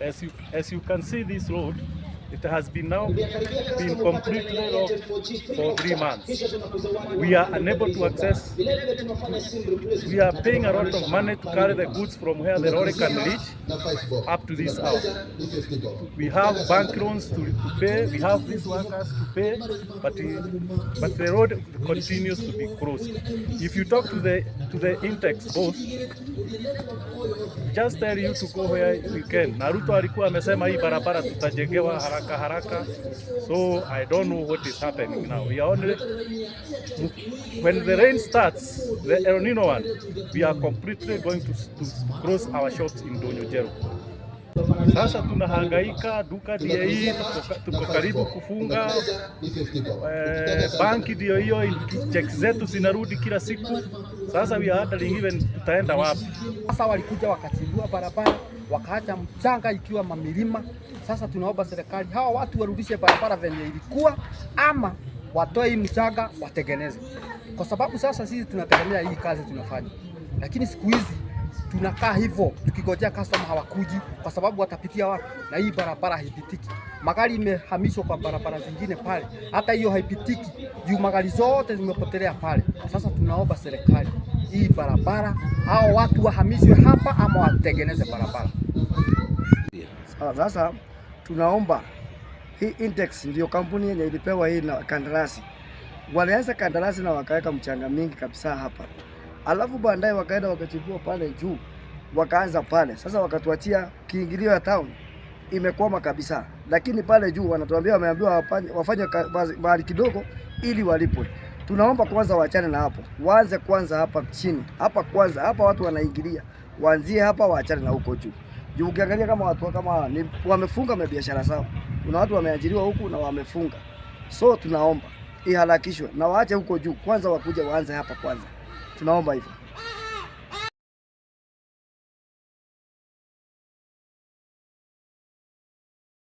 As you can see, this road, it has been completely locked for 3 months. We are unable to access. We are paying a lot of money to carry the goods from where the lorry can reach up to this hour. We have bank loans to pay. We have these workers to pay, but the road continues to be closed. If you talk to the Intex boss, just tell you to go where we can. Naruto alikuwa amesema hii barabara tutajengewa haraka. So I don't know what is happening now. We are only, when the rain starts, the El Nino one, we are completely going to close our shops in Ndunyu Njeru. Sasa tunahangaika, duka ndio hii, tuko karibu kufunga, banki ndio hiyo, check zetu zinarudi kila siku. Sasa we are handling even tutaenda wapi? Sasa walikuja wakachibua barabara, wakaacha mchanga ikiwa mamilima. Sasa tunaomba serikali hawa watu warudishe barabara venye ilikuwa, ama watoe hii mchanga watengeneze. Kwa sababu sasa sisi tunategemea hii kazi tunafanya. Lakini siku hizi tunakaa hivyo tukigojea customer hawakuji, kwa sababu watapitia wapi? Na hii barabara haipitiki. Magari imehamishwa kwa barabara zingine pale. Hata hiyo haipitiki. Juu magari zote zimepotelea pale. Sasa tunaomba serikali hii barabara hao watu wahamishwe hapa ama watengeneze barabara. Sasa tunaomba hii Intex ndio kampuni yenye ilipewa hii na kandarasi. Walianza kandarasi na wakaweka mchanga mingi kabisa hapa. Alafu baadaye wakaenda wakachibua pale juu. Wakaanza pale. Sasa wakatuachia kiingilio ya town imekwama kabisa. Lakini pale juu wanatuambia wameambiwa wafanye mahali kidogo ili walipwe. Tunaomba kwanza waachane na hapo. Waanze kwanza hapa chini. Hapa kwanza, hapa watu wanaingilia. Waanzie hapa waachane na huko juu. Juu ukiangalia kama watu kama wamefunga biashara zao. Kuna watu wameajiriwa huku na wamefunga. So tunaomba iharakishwe na waache huko juu. Kwanza wakuja waanze hapa kwanza. Tunaomba hivyo.